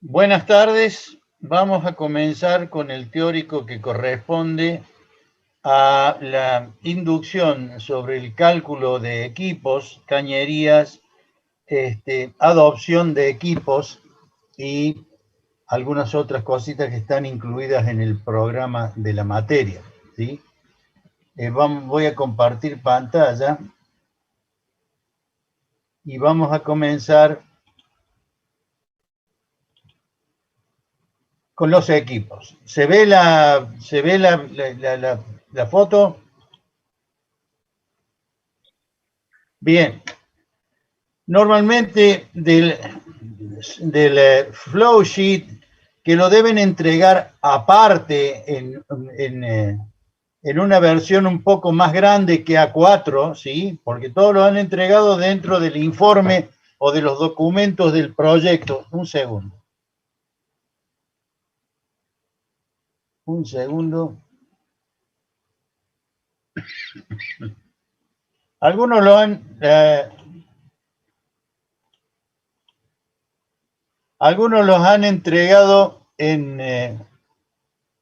Buenas tardes. Vamos a comenzar con el teórico que corresponde a la inducción sobre el cálculo de equipos, cañerías, adopción de equipos y algunas otras cositas que están incluidas en el programa de la materia, ¿sí? Voy a compartir pantalla y vamos a comenzar con los equipos. ¿Se ve la foto? Bien. Normalmente del flow sheet, que lo deben entregar aparte en una versión un poco más grande que A4, ¿sí? Porque todos lo han entregado dentro del informe o de los documentos del proyecto. Un segundo. Un segundo. Algunos lo han... algunos los han entregado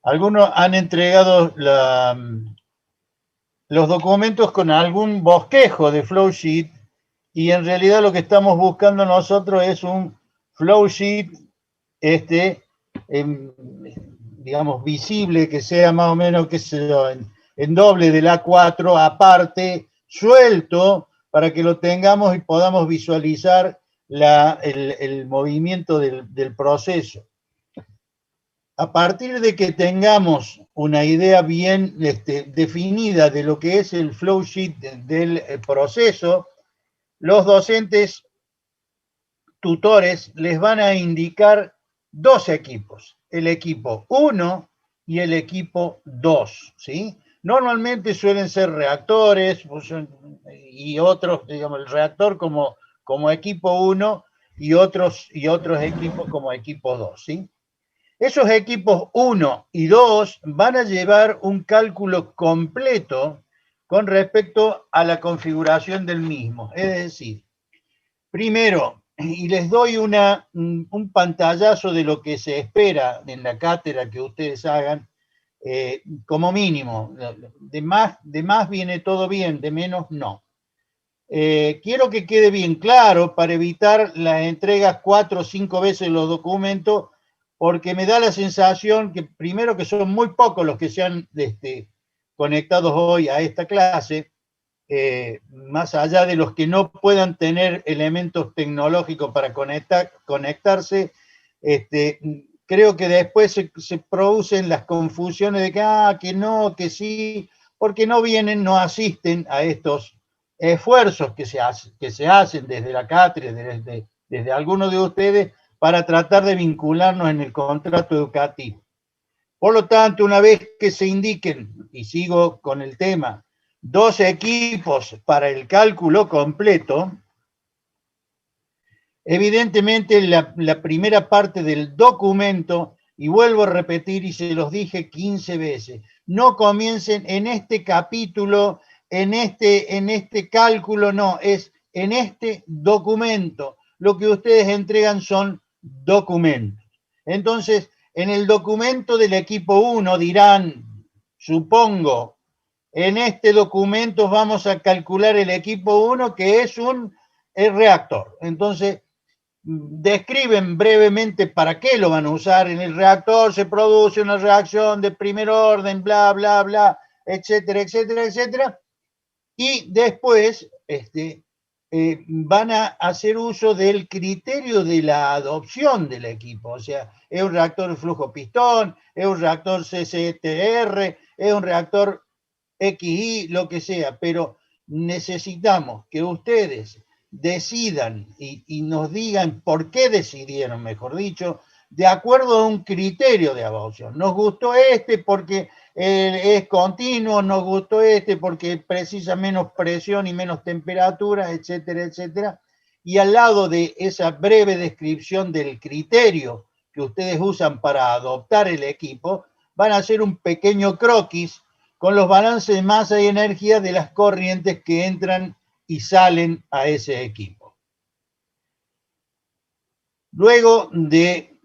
algunos han entregado los documentos con algún bosquejo de flowsheet, y en realidad lo que estamos buscando nosotros es un flowsheet digamos visible, que sea más o menos, qué sé yo, en doble del A4, aparte, suelto, para que lo tengamos y podamos visualizar el movimiento del proceso. A partir de que tengamos una idea bien definida de lo que es el flow sheet del proceso, los docentes tutores les van a indicar dos equipos, el equipo 1 y el equipo 2, ¿sí? Normalmente suelen ser reactores y otros, digamos, el reactor como equipo 1 y otros equipos como equipo 2, ¿sí? Esos equipos 1 y 2 van a llevar un cálculo completo con respecto a la configuración del mismo. Es decir, primero, y les doy un pantallazo de lo que se espera en la cátedra que ustedes hagan, como mínimo. De más viene todo bien, de menos no. Quiero que quede bien claro para evitar las entregas 4 o 5 veces los documentos, porque me da la sensación que primero que son muy pocos los que se han conectados hoy a esta clase, más allá de los que no puedan tener elementos tecnológicos para conectarse, creo que después se producen las confusiones de que no, que sí, porque no vienen, no asisten a estos esfuerzos que se hacen desde la cátedra, desde algunos de ustedes, para tratar de vincularnos en el contrato educativo. Por lo tanto, una vez que se indiquen, y sigo con el tema, dos equipos para el cálculo completo, evidentemente la primera parte del documento, y vuelvo a repetir y se los dije 15 veces, no comiencen en este capítulo, en este cálculo, no, es en este documento. Lo que ustedes entregan son documentos. Entonces, en el documento del equipo 1 dirán, supongo, en este documento vamos a calcular el equipo 1, que es un reactor. Entonces, describen brevemente para qué lo van a usar. En el reactor se produce una reacción de primer orden, bla, bla, bla, etcétera, etcétera, etcétera. Y después van a hacer uso del criterio de la adopción del equipo. O sea, es un reactor de flujo pistón, es un reactor CCTR, es un reactor XY, lo que sea, pero necesitamos que ustedes decidan y nos digan por qué decidieron, mejor dicho, de acuerdo a un criterio de adopción. Nos gustó porque es continuo, nos gustó porque precisa menos presión y menos temperatura, etcétera, etcétera. Y al lado de esa breve descripción del criterio que ustedes usan para adoptar el equipo, van a hacer un pequeño croquis con los balances de masa y energía de las corrientes que entran y salen a ese equipo. Luego de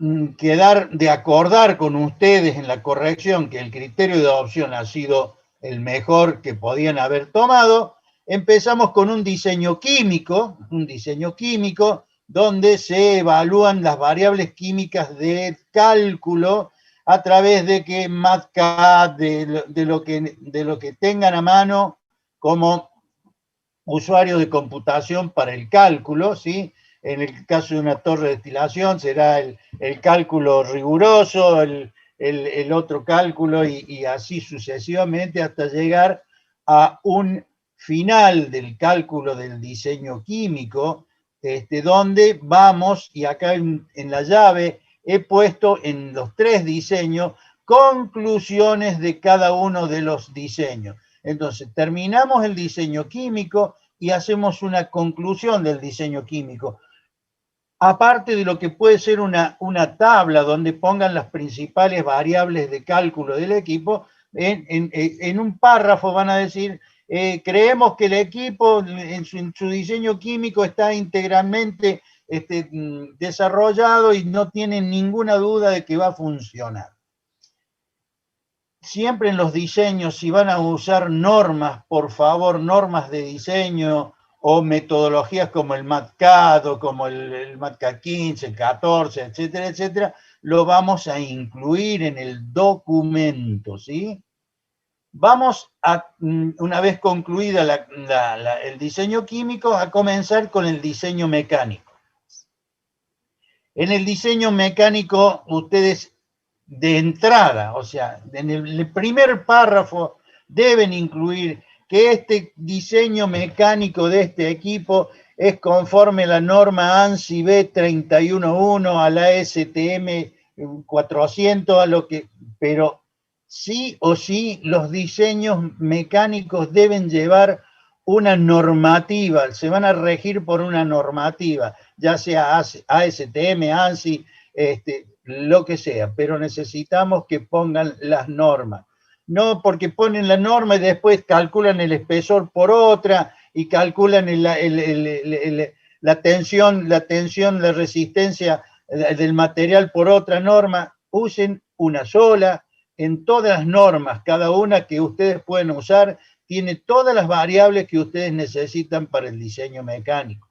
acordar con ustedes en la corrección que el criterio de adopción ha sido el mejor que podían haber tomado, empezamos con un diseño químico donde se evalúan las variables químicas de cálculo a través de que MATCAD, de lo que tengan a mano como usuarios de computación para el cálculo, ¿sí? En el caso de una torre de destilación será el cálculo riguroso, el otro cálculo y así sucesivamente hasta llegar a un final del cálculo del diseño químico, donde vamos, y acá en la llave he puesto en los 3 diseños conclusiones de cada uno de los diseños. Entonces, terminamos el diseño químico y hacemos una conclusión del diseño químico. Aparte de lo que puede ser una tabla donde pongan las principales variables de cálculo del equipo, en un párrafo van a decir, creemos que el equipo en su diseño químico está integralmente desarrollado y no tienen ninguna duda de que va a funcionar. Siempre en los diseños, si van a usar normas, por favor, normas de diseño o metodologías como el MATCAD o como el MATCAD 15, el 14, etcétera, etcétera, lo vamos a incluir en el documento, ¿sí? Vamos a, una vez concluida el diseño químico, a comenzar con el diseño mecánico. En el diseño mecánico, ustedes de entrada, o sea, en el primer párrafo deben incluir que este diseño mecánico de este equipo es conforme a la norma ANSI B311, a la STM 400, a lo que, pero sí o sí los diseños mecánicos deben llevar una normativa, se van a regir por una normativa, ya sea ASTM, ANSI, lo que sea, pero necesitamos que pongan las normas. No porque ponen la norma y después calculan el espesor por otra y calculan la tensión, la resistencia del material por otra norma. Usen una sola. En todas las normas, cada una que ustedes pueden usar, tiene todas las variables que ustedes necesitan para el diseño mecánico.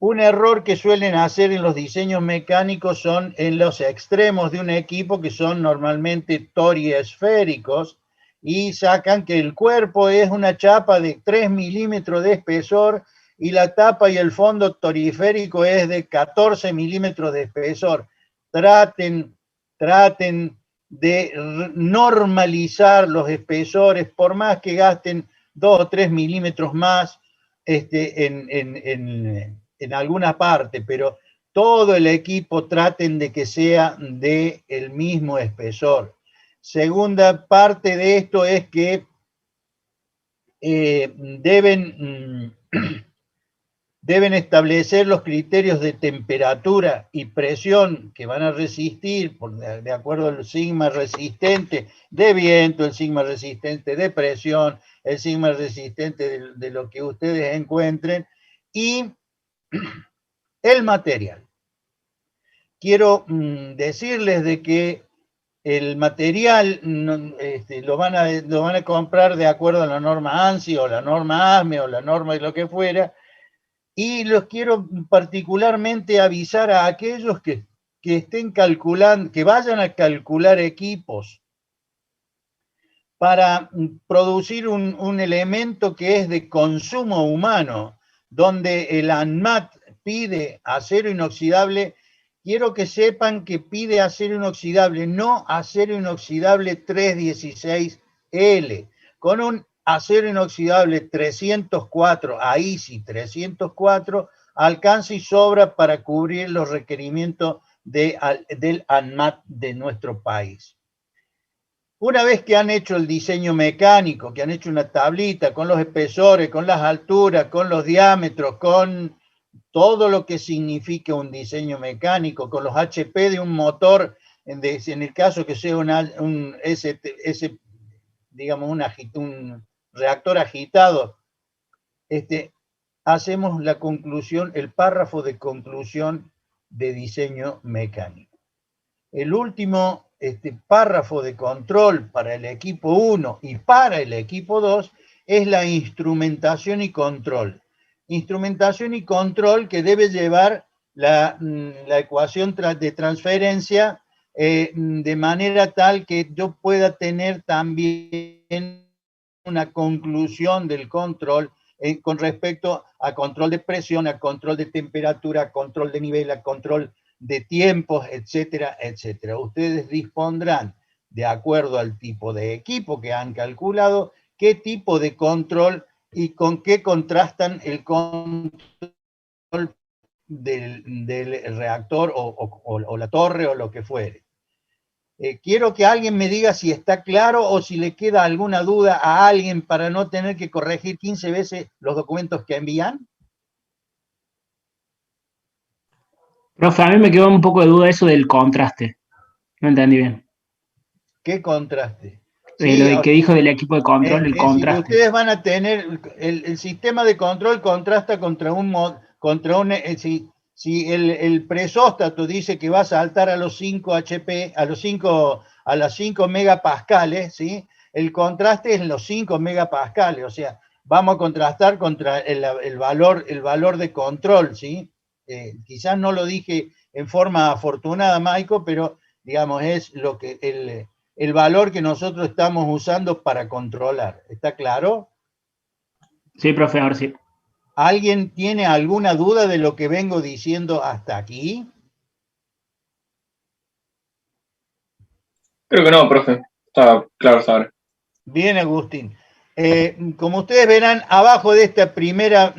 Un error que suelen hacer en los diseños mecánicos son en los extremos de un equipo, que son normalmente toriesféricos, y sacan que el cuerpo es una chapa de 3 milímetros de espesor y la tapa y el fondo toriférico es de 14 milímetros de espesor. Traten de normalizar los espesores, por más que gasten 2 o 3 milímetros más en alguna parte, pero todo el equipo traten de que sea del mismo espesor. Segunda parte de esto es que deben establecer los criterios de temperatura y presión que van a resistir de acuerdo al sigma resistente de viento, el sigma resistente de presión, el sigma resistente de lo que ustedes encuentren, y el material. Quiero decirles de que el material lo van a comprar de acuerdo a la norma ANSI o la norma ASME o la norma de lo que fuera, y los quiero particularmente avisar a aquellos que estén calculando, que vayan a calcular equipos para producir un elemento que es de consumo humano, donde el ANMAT pide acero inoxidable. Quiero que sepan que pide acero inoxidable, no acero inoxidable 316L. Con un acero inoxidable 304, ahí sí, 304, alcanza y sobra para cubrir los requerimientos del ANMAT de nuestro país. Una vez que han hecho el diseño mecánico, que han hecho una tablita con los espesores, con las alturas, con los diámetros, con todo lo que significa un diseño mecánico, con los HP de un motor, en el caso que sea digamos, un reactor agitado, hacemos la conclusión, el párrafo de conclusión de diseño mecánico. El último párrafo de control para el equipo 1 y para el equipo 2 es la instrumentación y control. Instrumentación y control que debe llevar la ecuación de transferencia de manera tal que yo pueda tener también una conclusión del control con respecto a control de presión, a control de temperatura, a control de nivel, a control de tiempos, etcétera, etcétera. Ustedes dispondrán, de acuerdo al tipo de equipo que han calculado, qué tipo de control y con qué contrastan el control del reactor o la torre o lo que fuere. Quiero que alguien me diga si está claro o si le queda alguna duda a alguien para no tener que corregir 15 veces los documentos que envían. Profe, a mí me quedó un poco de duda eso del contraste. No entendí bien. ¿Qué contraste? Lo Sí, de que dijo del equipo de control, el es decir, contraste. ustedes van a tener, el sistema de control contrasta contra si el presóstato dice que va a saltar a los 5 HP, a las 5 megapascales, ¿sí? El contraste es en los 5 megapascales, o sea, vamos a contrastar contra el valor de control, ¿sí? Quizás no lo dije en forma afortunada, Maico, pero digamos, es lo que el valor que nosotros estamos usando para controlar. ¿Está claro? Sí, profe, ahora sí. ¿Alguien tiene alguna duda de lo que vengo diciendo hasta aquí? Creo que no, profe. Está claro ahora. Bien, Agustín. Como ustedes verán, abajo de esta primera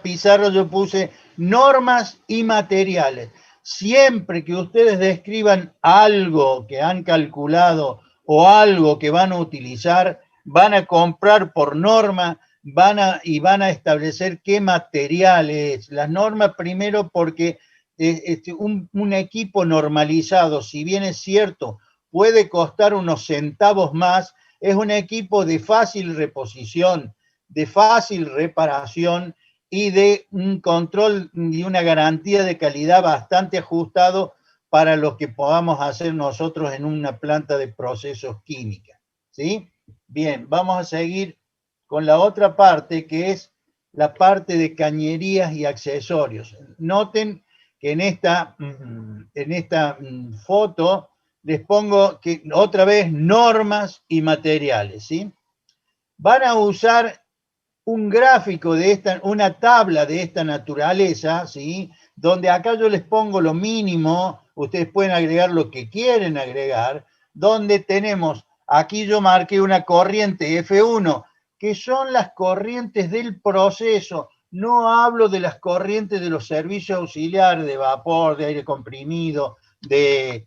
pizarra yo puse normas y materiales. Siempre que ustedes describan algo que han calculado o algo que van a utilizar, van a comprar por norma, van a establecer qué materiales. Las normas primero porque un equipo normalizado, si bien es cierto, puede costar unos centavos más, es un equipo de fácil reposición, de fácil reparación y de un control y una garantía de calidad bastante ajustado para lo que podamos hacer nosotros en una planta de procesos química. ¿Sí? Bien, vamos a seguir con la otra parte que es la parte de cañerías y accesorios. Noten que en esta foto les pongo que otra vez normas y materiales, ¿sí? Van a usar un gráfico una tabla de esta naturaleza, ¿sí? Donde acá yo les pongo lo mínimo, ustedes pueden agregar lo que quieren agregar, donde tenemos, aquí yo marqué una corriente F1, que son las corrientes del proceso. No hablo de las corrientes de los servicios auxiliares de vapor, de aire comprimido, de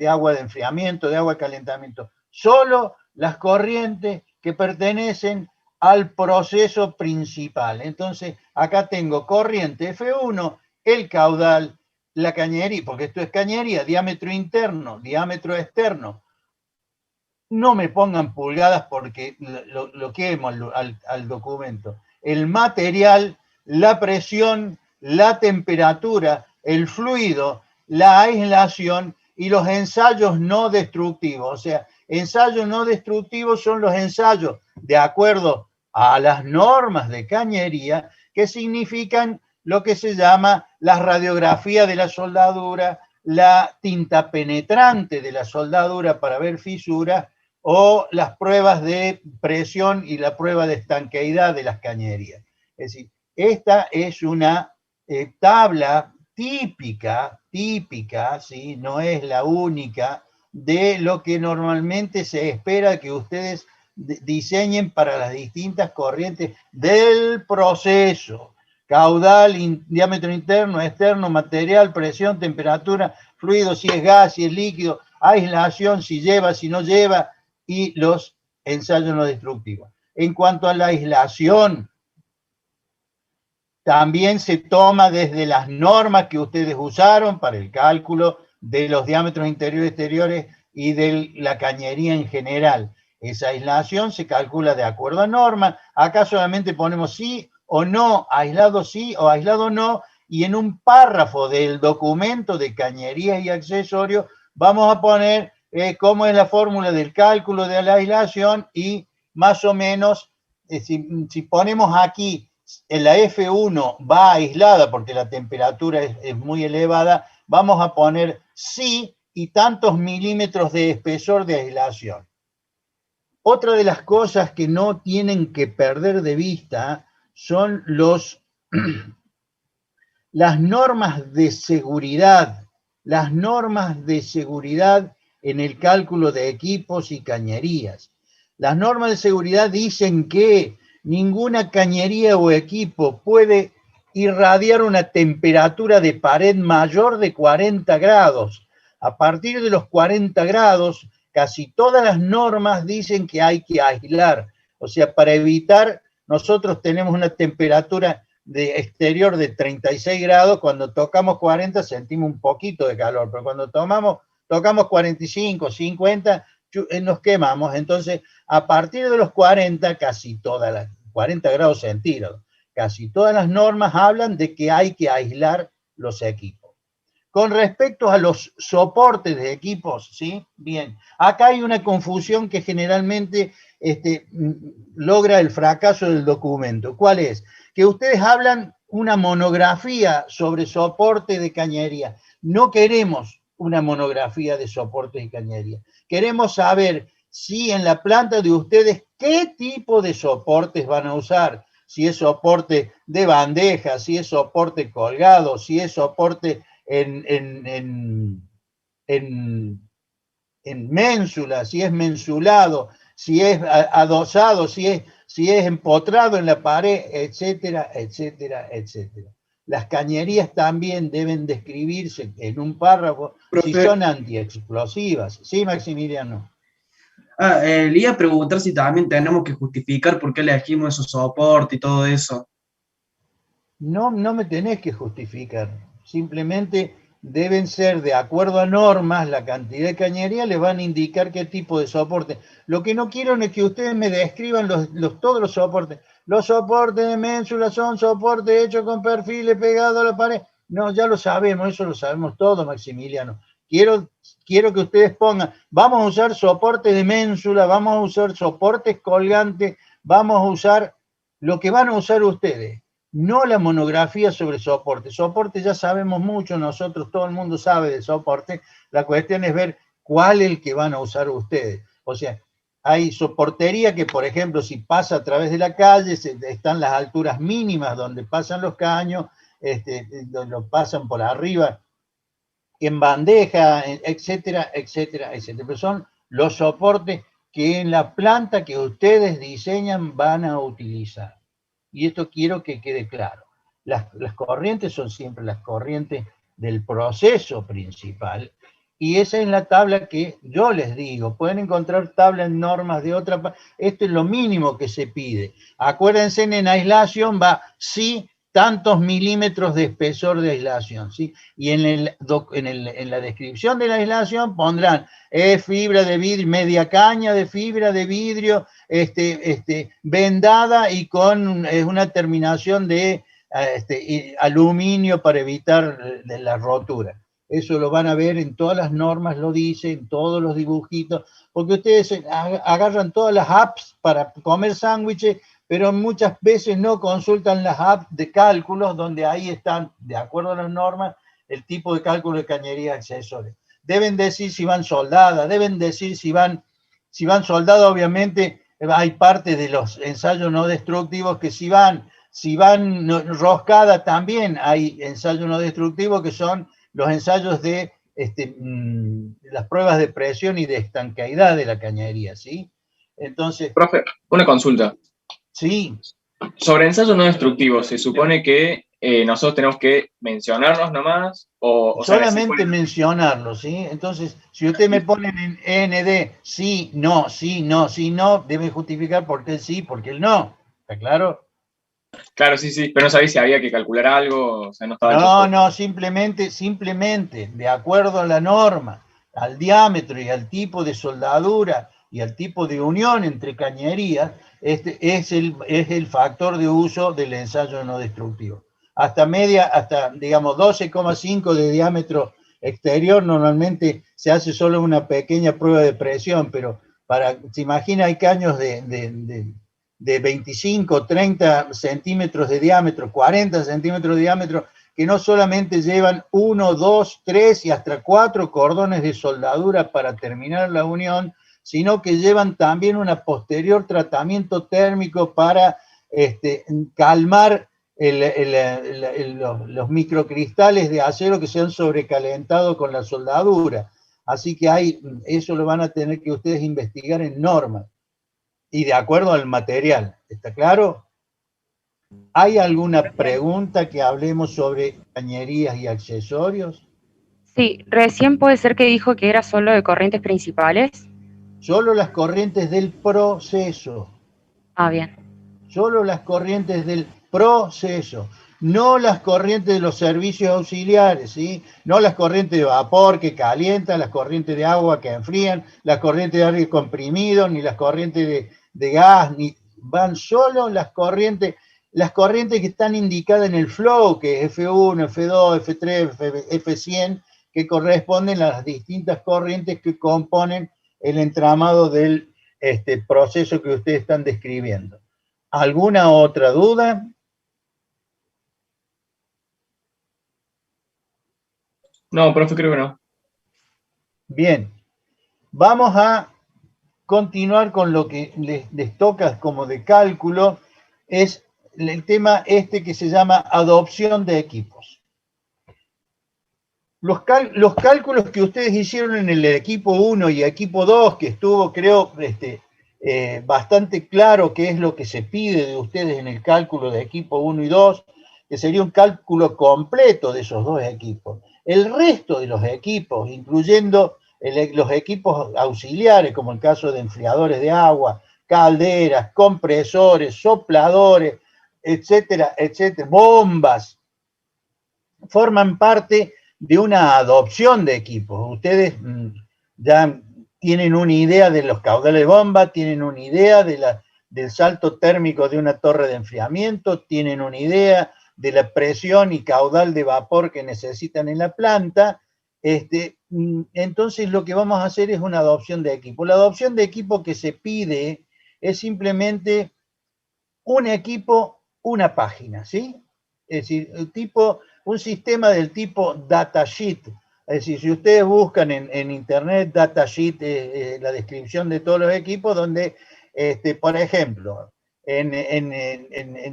agua de enfriamiento, de agua de calentamiento. Solo las corrientes que pertenecen al proceso principal. Entonces, acá tengo corriente F1, el caudal, la cañería, porque esto es cañería, diámetro interno, diámetro externo. No me pongan pulgadas porque lo quemo al documento. El material, la presión, la temperatura, el fluido, la aislación y los ensayos no destructivos. O sea, ensayos no destructivos son los ensayos de acuerdo a las normas de cañería que significan lo que se llama la radiografía de la soldadura, la tinta penetrante de la soldadura para ver fisuras o las pruebas de presión y la prueba de estanqueidad de las cañerías. Es decir, esta es una tabla típica, ¿sí? No es la única, de lo que normalmente se espera que ustedes diseñen para las distintas corrientes del proceso. Caudal, diámetro interno, externo, material, presión, temperatura, fluido, si es gas, si es líquido, aislación, si lleva, si no lleva, y los ensayos no destructivos. En cuanto a la aislación, también se toma desde las normas que ustedes usaron para el cálculo de los diámetros interiores y exteriores y de la cañería en general. Esa aislación se calcula de acuerdo a normas. Acá solamente ponemos sí o no, aislado sí o aislado no, y en un párrafo del documento de cañerías y accesorios vamos a poner cómo es la fórmula del cálculo de la aislación y más o menos, si ponemos aquí la F1 va aislada porque la temperatura es muy elevada, vamos a poner sí y tantos milímetros de espesor de aislación. Otra de las cosas que no tienen que perder de vista son las normas de seguridad, en el cálculo de equipos y cañerías. Las normas de seguridad dicen que ninguna cañería o equipo puede irradiar una temperatura de pared mayor de 40 grados. A partir de los 40 grados, casi todas las normas dicen que hay que aislar. O sea, para evitar, nosotros tenemos una temperatura de exterior de 36 grados, cuando tocamos 40 sentimos un poquito de calor, pero cuando tocamos 45, 50, nos quemamos. Entonces, a partir de los 40, 40 grados centígrados, casi todas las normas hablan de que hay que aislar los equipos. Con respecto a los soportes de equipos, ¿sí? Bien, acá hay una confusión que generalmente logra el fracaso del documento. ¿Cuál es? Que ustedes hablan una monografía sobre soporte de cañería. No queremos una monografía de soporte de cañería. Queremos saber si en la planta de ustedes qué tipo de soportes van a usar. Si es soporte de bandeja, si es soporte colgado, si es soporte en ménsula, si es mensulado, si es adosado, si es empotrado en la pared, etcétera, etcétera, etcétera. Las cañerías también deben describirse en un párrafo si son antiexplosivas. ¿Sí, Maximiliano? Le iba a preguntar si también tenemos que justificar por qué elegimos esos soportes y todo eso. No me tenés que justificar. Simplemente deben ser de acuerdo a normas, la cantidad de cañería les van a indicar qué tipo de soporte. Lo que no quiero es que ustedes me describan todos los soportes. Los soportes de ménsula son soportes hechos con perfiles pegados a la pared. No, ya lo sabemos, eso lo sabemos todo, Maximiliano. Quiero que ustedes pongan, vamos a usar soportes de ménsula, vamos a usar soportes colgantes, vamos a usar lo que van a usar ustedes. No la monografía sobre soporte. Soporte ya sabemos mucho, nosotros, todo el mundo sabe de soporte. La cuestión es ver cuál es el que van a usar ustedes. O sea, hay soportería que, por ejemplo, si pasa a través de la calle, están las alturas mínimas donde pasan los caños, lo pasan por arriba en bandeja, etcétera, etcétera, etcétera. Pero son los soportes que en la planta que ustedes diseñan van a utilizar. Y esto quiero que quede claro. Las corrientes son siempre las corrientes del proceso principal, y esa es la tabla que yo les digo. Pueden encontrar tablas en normas de otra parte. Esto es lo mínimo que se pide. Acuérdense, en aislación va sí tantos milímetros de espesor de aislación, ¿sí? Y en la descripción de la aislación pondrán fibra de vidrio, media caña de fibra de vidrio, vendada y con una terminación de aluminio para evitar la rotura. Eso lo van a ver en todas las normas, lo dice, en todos los dibujitos, porque ustedes agarran todas las apps para comer sándwiches, pero muchas veces no consultan las apps de cálculos, donde ahí están, de acuerdo a las normas, el tipo de cálculo de cañería accesorios. Deben decir si van soldadas, deben decir si van soldadas. Obviamente hay parte de los ensayos no destructivos que si van roscada, también hay ensayos no destructivos que son los ensayos de las pruebas de presión y de estanqueidad de la cañería, ¿sí? Entonces... Profe, una consulta. Sí. Sobre ensayos no destructivos, ¿se supone que nosotros tenemos que mencionarlos nomás? O solamente mencionarlos, ¿sí? Entonces, si ustedes me ponen en ND, sí, no, sí, no, sí, no, deben justificar por qué el sí, por qué el no. ¿Está claro? Claro, sí, pero no sabía si había que calcular algo, o sea, no estaba No, simplemente, de acuerdo a la norma, al diámetro y al tipo de soldadura, y al tipo de unión entre cañerías, es el factor de uso del ensayo no destructivo. Hasta digamos, 12,5 de diámetro exterior, normalmente se hace solo una pequeña prueba de presión, pero se imagina, hay caños de 25, 30 centímetros de diámetro, 40 centímetros de diámetro, que no solamente llevan 1, 2, 3 y hasta 4 cordones de soldadura para terminar la unión, sino que llevan también un posterior tratamiento térmico para calmar los microcristales de acero que se han sobrecalentado con la soldadura. Así que eso lo van a tener que ustedes investigar en normas y de acuerdo al material. ¿Está claro? ¿Hay alguna pregunta que hablemos sobre cañerías y accesorios? Sí, recién puede ser que dijo que era solo de corrientes principales. Solo las corrientes del proceso. Ah, bien. Solo las corrientes del proceso. No las corrientes de los servicios auxiliares, ¿sí? No las corrientes de vapor que calientan, las corrientes de agua que enfrían, las corrientes de aire comprimido, ni las corrientes de gas, ni van solo las corrientes que están indicadas en el flow, que es F1, F2, F3, F100, que corresponden a las distintas corrientes que componen el entramado del proceso que ustedes están describiendo. ¿Alguna otra duda? No, profe, creo que no. Bien, vamos a continuar con lo que les toca como de cálculo, es el tema que se llama adopción de equipos. Los cálculos que ustedes hicieron en el equipo 1 y equipo 2, que estuvo, creo, bastante claro qué es lo que se pide de ustedes en el cálculo de equipo 1 y 2, que sería un cálculo completo de esos dos equipos. El resto de los equipos, incluyendo los equipos auxiliares, como el caso de enfriadores de agua, calderas, compresores, sopladores, etcétera, etcétera, bombas, forman parte de una adopción de equipos. Ustedes ya tienen una idea de los caudales de bomba, tienen una idea del salto térmico de una torre de enfriamiento, tienen una idea de la presión y caudal de vapor que necesitan en la planta. Entonces lo que vamos a hacer es una adopción de equipo. La adopción de equipo que se pide es simplemente un equipo, una página, ¿sí? Es decir, un sistema del tipo datasheet. Es decir, si ustedes buscan en internet datasheet, la descripción de todos los equipos, donde, por ejemplo, en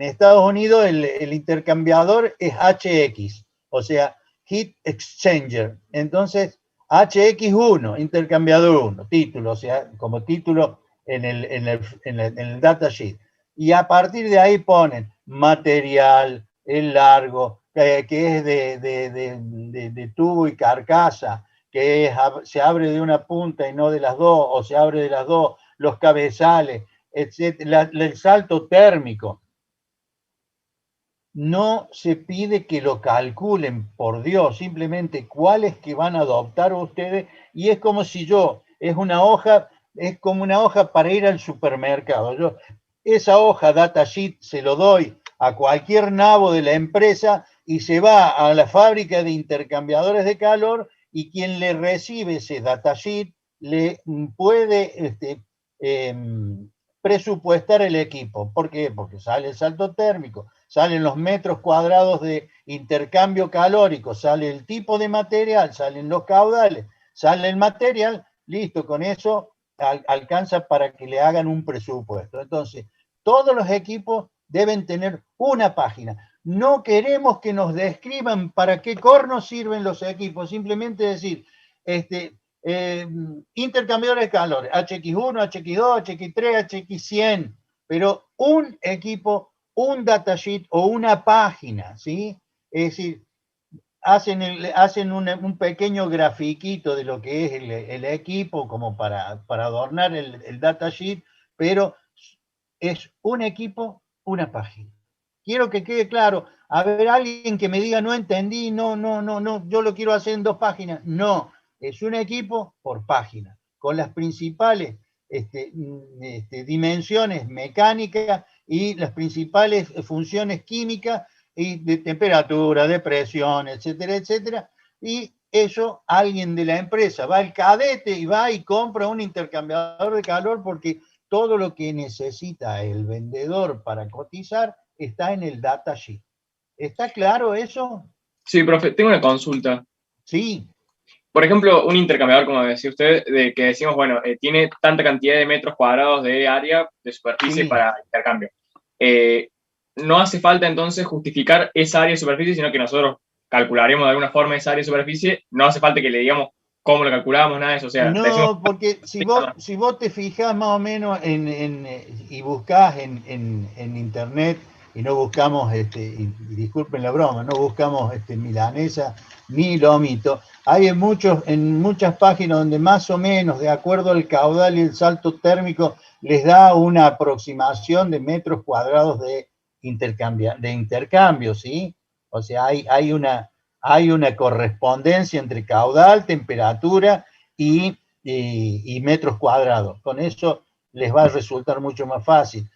Estados Unidos el intercambiador es HX, o sea, Heat Exchanger. Entonces, HX1, intercambiador 1, título, o sea, como título en el datasheet. Y a partir de ahí ponen material, el largo, que es de tubo y carcasa, que se abre de una punta y no de las dos, o se abre de las dos, los cabezales, etc. El salto térmico. No se pide que lo calculen, por Dios, simplemente cuáles que van a adoptar ustedes, y es como si es como una hoja para ir al supermercado. Esa hoja datasheet se lo doy a cualquier nabo de la empresa y se va a la fábrica de intercambiadores de calor, y quien le recibe ese datasheet le puede presupuestar el equipo. ¿Por qué? Porque sale el salto térmico, salen los metros cuadrados de intercambio calórico, sale el tipo de material, salen los caudales, sale el material, listo, con eso alcanza para que le hagan un presupuesto. Entonces, todos los equipos deben tener una página. No queremos que nos describan para qué corno sirven los equipos, simplemente decir, intercambiadores de calor, HX1, HX2, HX3, HX100, pero un equipo, un datasheet o una página, ¿sí? Es decir, hacen un pequeño grafiquito de lo que es el equipo como para adornar el datasheet, pero es un equipo, una página. Quiero que quede claro. A ver, alguien que me diga, no entendí, no, yo lo quiero hacer en 2 páginas. No, es un equipo por página, con las principales dimensiones mecánicas y las principales funciones químicas y de temperatura, de presión, etcétera, etcétera. Y eso alguien de la empresa va al cadete y va y compra un intercambiador de calor porque todo lo que necesita el vendedor para cotizar está en el datasheet. ¿Está claro eso? Sí, profe, tengo una consulta. Sí. Por ejemplo, un intercambiador, como decía usted, de que decimos, bueno, tiene tanta cantidad de metros cuadrados de área, de superficie Sí. para intercambio. No hace falta entonces justificar esa área de superficie, sino que nosotros calcularemos de alguna forma esa área de superficie. No hace falta que le digamos cómo lo calculamos, nada de eso. O sea, decimos, No, porque si vos te fijás más o menos y buscás en internet, y no buscamos, y disculpen la broma, no buscamos milanesa ni lomito, hay en muchas páginas donde más o menos, de acuerdo al caudal y el salto térmico, les da una aproximación de metros cuadrados de intercambio, ¿sí? O sea, hay una correspondencia entre caudal, temperatura y metros cuadrados. Con eso les va a resultar mucho más fácil.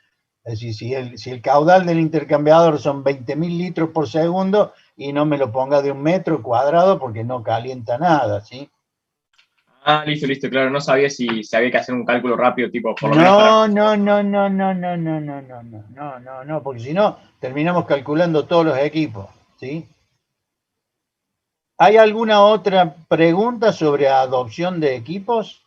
Es decir, si el caudal del intercambiador son 20.000 litros por segundo, y no me lo ponga de 1 metro cuadrado porque no calienta nada, ¿sí? Ah, listo, claro. No sabía si había que hacer un cálculo rápido, tipo, por lo menos No, porque si no, terminamos calculando todos los equipos, ¿sí? ¿Hay alguna otra pregunta sobre adopción de equipos?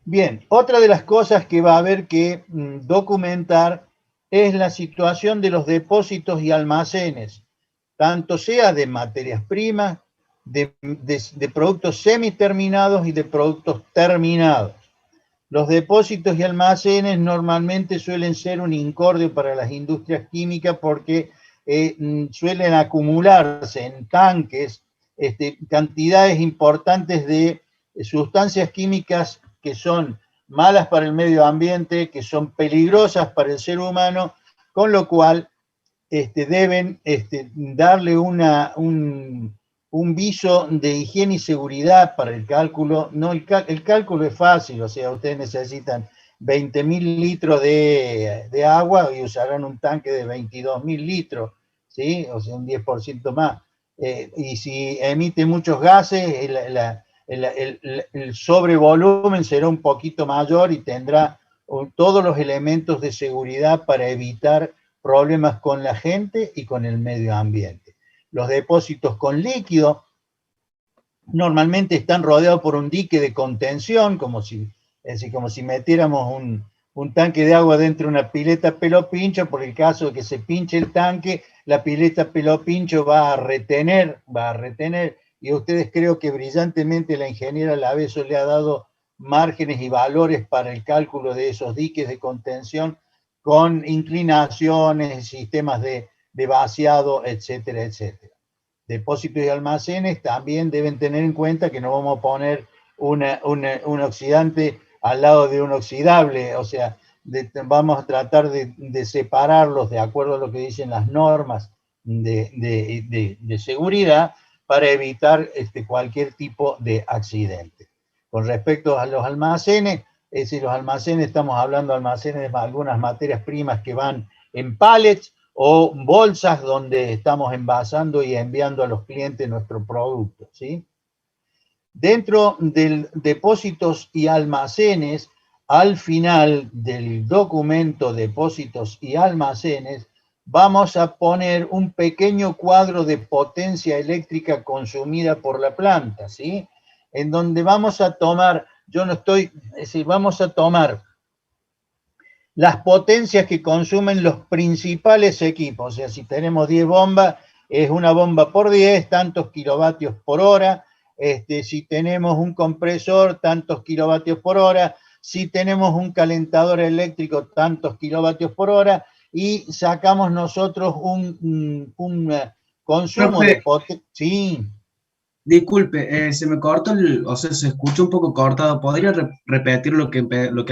Bien, otra de las cosas que va a haber que documentar es la situación de los depósitos y almacenes, tanto sea de materias primas, de productos semiterminados y de productos terminados. Los depósitos y almacenes normalmente suelen ser un incordio para las industrias químicas porque suelen acumularse en tanques cantidades importantes de sustancias químicas que son malas para el medio ambiente, que son peligrosas para el ser humano, con lo cual deben darle un viso de higiene y seguridad para el cálculo. No, el cálculo es fácil, o sea, ustedes necesitan 20.000 litros de agua y usarán un tanque de 22.000 litros, ¿sí? O sea, un 10% más. Y si emite muchos gases, el sobrevolumen será un poquito mayor y tendrá todos los elementos de seguridad para evitar problemas con la gente y con el medio ambiente. Los depósitos con líquido normalmente están rodeados por un dique de contención, como si metiéramos un tanque de agua dentro de una pileta pelo pincho. Por el caso de que se pinche el tanque, la pileta pelo pincho va a retener, y a ustedes creo que brillantemente la ingeniera Laveso le ha dado márgenes y valores para el cálculo de esos diques de contención con inclinaciones, sistemas de vaciado, etcétera, etcétera. Depósitos y almacenes también deben tener en cuenta que no vamos a poner un oxidante al lado de un oxidable, o sea, vamos a tratar de separarlos de acuerdo a lo que dicen las normas de seguridad para evitar cualquier tipo de accidente. Con respecto a los almacenes, es decir, los almacenes, estamos hablando de almacenes de algunas materias primas que van en pallets o bolsas donde estamos envasando y enviando a los clientes nuestro producto, ¿sí? Dentro de depósitos y almacenes, al final del documento depósitos y almacenes, vamos a poner un pequeño cuadro de potencia eléctrica consumida por la planta, ¿sí? En donde vamos a tomar, vamos a tomar las potencias que consumen los principales equipos. O sea, si tenemos 10 bombas, es una bomba por 10, tantos kilovatios por hora. Si tenemos un compresor, tantos kilovatios por hora. Si tenemos un calentador eléctrico, tantos kilovatios por hora. Y sacamos nosotros un consumo de potencia. Sí. Disculpe, se me cortó, o sea, se escuchó un poco cortado. ¿Podría repetir lo que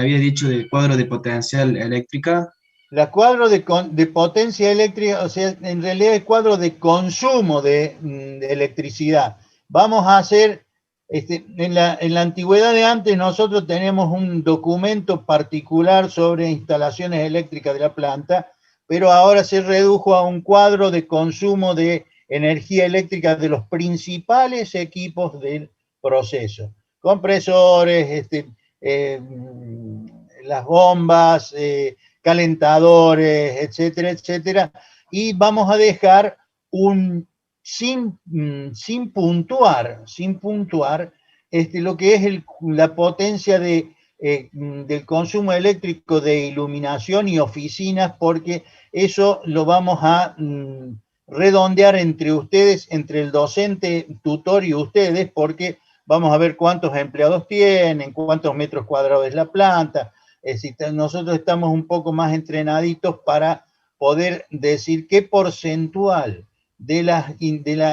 había dicho del cuadro de potencial eléctrica? La cuadro de potencia eléctrica, o sea, en realidad el cuadro de consumo de electricidad. Vamos a hacer, en la antigüedad de antes nosotros tenemos un documento particular sobre instalaciones eléctricas de la planta, pero ahora se redujo a un cuadro de consumo de energía eléctrica de los principales equipos del proceso. Compresores, las bombas, calentadores, etcétera, etcétera, y vamos a dejar sin puntuar lo que es la potencia del consumo eléctrico de iluminación y oficinas, porque eso lo vamos a redondear entre ustedes, entre el docente, tutor y ustedes, porque vamos a ver cuántos empleados tienen, cuántos metros cuadrados es la planta. Nosotros estamos un poco más entrenaditos para poder decir qué porcentual de la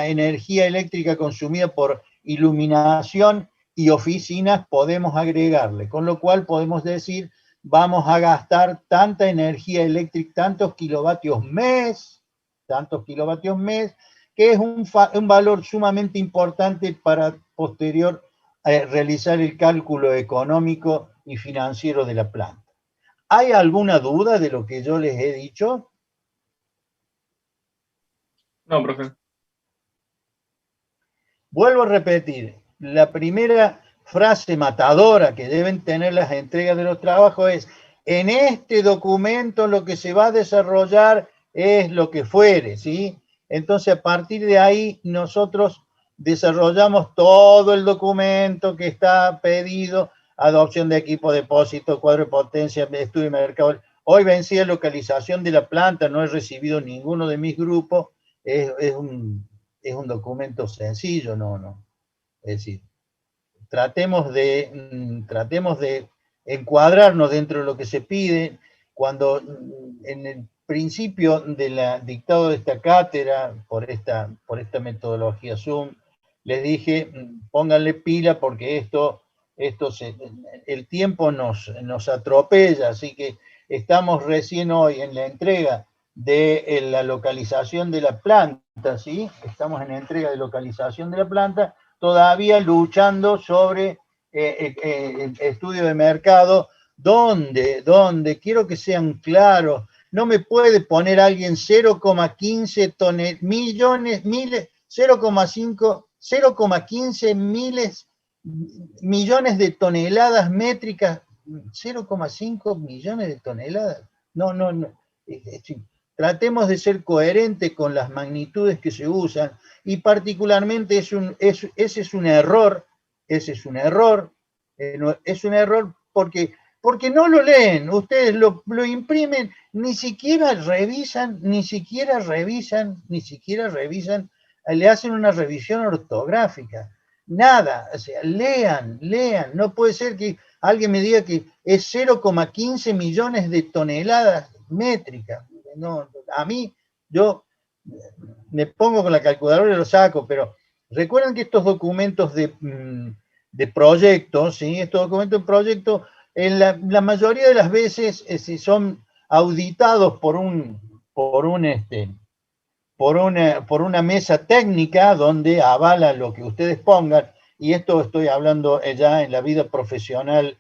energía eléctrica consumida por iluminación y oficinas podemos agregarle, con lo cual podemos decir, vamos a gastar tanta energía eléctrica, tantos kilovatios mes, que es un valor sumamente importante para posterior realizar el cálculo económico y financiero de la planta. ¿Hay alguna duda de lo que yo les he dicho? No, profe. Vuelvo a repetir, la primera frase matadora que deben tener las entregas de los trabajos es: en este documento lo que se va a desarrollar es lo que fuere, ¿sí? Entonces, a partir de ahí, nosotros desarrollamos todo el documento que está pedido: adopción de equipo, depósito, cuadro de potencia, estudio de mercado. Hoy vencí la localización de la planta, no he recibido ninguno de mis grupos, es un documento sencillo, no. Es decir, tratemos de encuadrarnos dentro de lo que se pide. Cuando en el principio del dictado de esta cátedra, por esta metodología Zoom, les dije, pónganle pila porque el tiempo nos atropella, así que estamos recién hoy en la entrega de la localización de la planta, ¿sí? Estamos en la entrega de localización de la planta, todavía luchando sobre el estudio de mercado, donde quiero que sean claros, no me puede poner alguien 0,15 millones, miles, 0,15 millones de toneladas métricas, 0,5 millones de toneladas. No. Tratemos de ser coherentes con las magnitudes que se usan, y particularmente ese es un error porque no lo leen, ustedes lo imprimen, ni siquiera revisan, le hacen una revisión ortográfica, nada, o sea, lean, no puede ser que alguien me diga que es 0,15 millones de toneladas métricas. No, a mí, yo me pongo con la calculadora y lo saco, pero recuerden que estos documentos de proyectos, ¿sí? Estos documentos de proyecto, la mayoría de las veces son auditados por una mesa técnica donde avala lo que ustedes pongan, y esto estoy hablando ya en la vida profesional,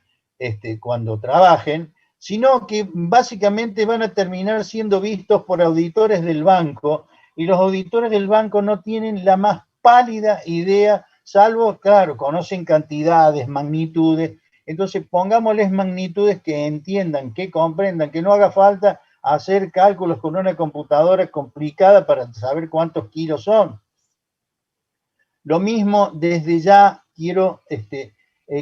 cuando trabajen, sino que básicamente van a terminar siendo vistos por auditores del banco, y los auditores del banco no tienen la más pálida idea, salvo, claro, conocen cantidades, magnitudes. Entonces pongámosles magnitudes que entiendan, que comprendan, que no haga falta hacer cálculos con una computadora complicada para saber cuántos kilos son. Lo mismo, desde ya quiero,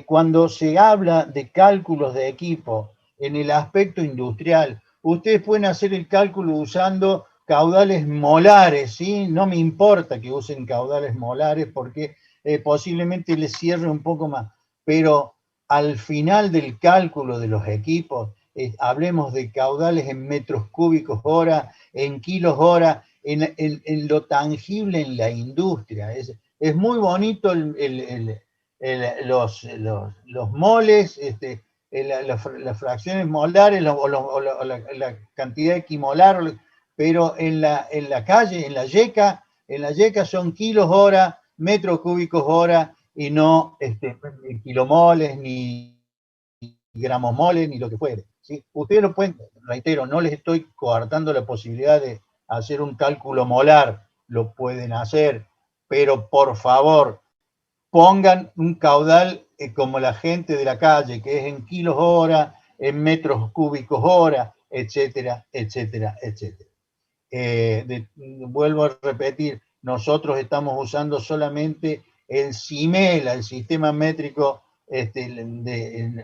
cuando se habla de cálculos de equipo en el aspecto industrial, ustedes pueden hacer el cálculo usando caudales molares, ¿sí? No me importa que usen caudales molares porque posiblemente les cierre un poco más, pero al final del cálculo de los equipos, hablemos de caudales en metros cúbicos hora, en kilos hora, en lo tangible en la industria. Es muy bonito los moles, las fracciones molares o la cantidad equimolar, pero en la calle, en la yeca son kilos hora, metros cúbicos hora, y no kilomoles, ni gramos moles, ni lo que fuere, ¿sí? Ustedes lo pueden, reitero, no les estoy coartando la posibilidad de hacer un cálculo molar, lo pueden hacer, pero por favor, pongan un caudal como la gente de la calle, que es en kilos hora, en metros cúbicos hora, etcétera, etcétera, etcétera. Vuelvo a repetir, nosotros estamos usando solamente el CIMELA, el sistema métrico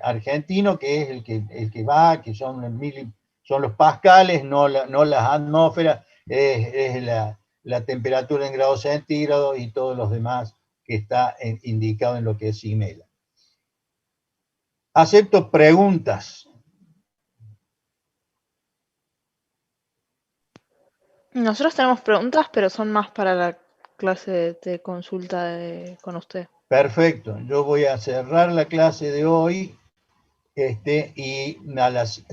argentino, que es el que va, que son los pascales, no las atmósferas, es la temperatura en grados centígrados y todos los demás que está indicado en lo que es CIMELA. Acepto preguntas. Nosotros tenemos preguntas, pero son más para la clase de consulta con usted. Perfecto, yo voy a cerrar la clase de hoy y a las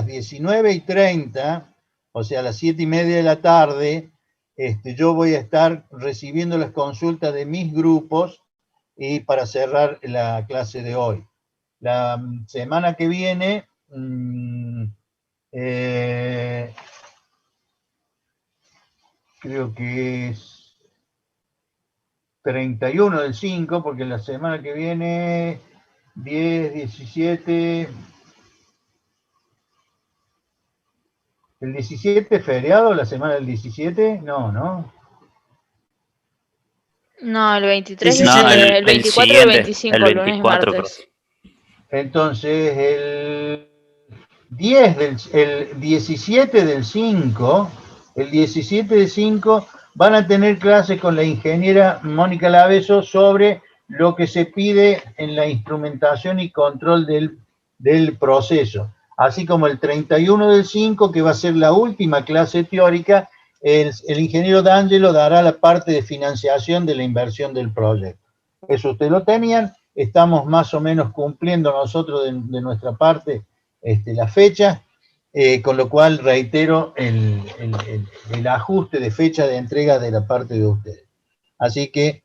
19:30, o sea, a las 7:30 de la tarde, yo voy a estar recibiendo las consultas de mis grupos y para cerrar la clase de hoy. La semana que viene, creo que es 31 del 5, porque la semana que viene, 10, 17... ¿El 17 es feriado, la semana del 17? No, ¿no? No, el 23, No, el 24 y el 25, el lunes y 24, martes. Entonces, el 17 del 5, el 17 del 5 van a tener clases con la ingeniera Mónica Laveso sobre lo que se pide en la instrumentación y control del proceso. Así como el 31 del 5, que va a ser la última clase teórica, el ingeniero D'Angelo dará la parte de financiación de la inversión del proyecto. Eso ustedes lo tenían, estamos más o menos cumpliendo nosotros de nuestra parte la fecha, con lo cual reitero el ajuste de fecha de entrega de la parte de ustedes. Así que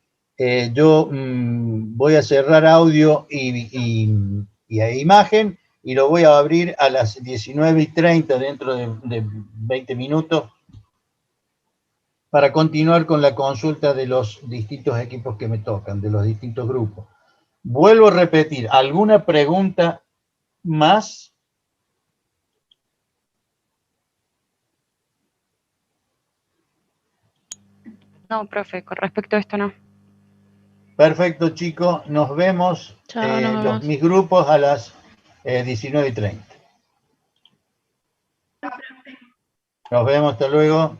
yo voy a cerrar audio y imagen, y lo voy a abrir a las 19:30, dentro de 20 minutos, para continuar con la consulta de los distintos equipos que me tocan, de los distintos grupos. Vuelvo a repetir, ¿alguna pregunta más? No, profe, con respecto a esto no. Perfecto, chicos, nos vemos, Chao, nos vemos. mis grupos a las 19:30. Nos vemos, hasta luego.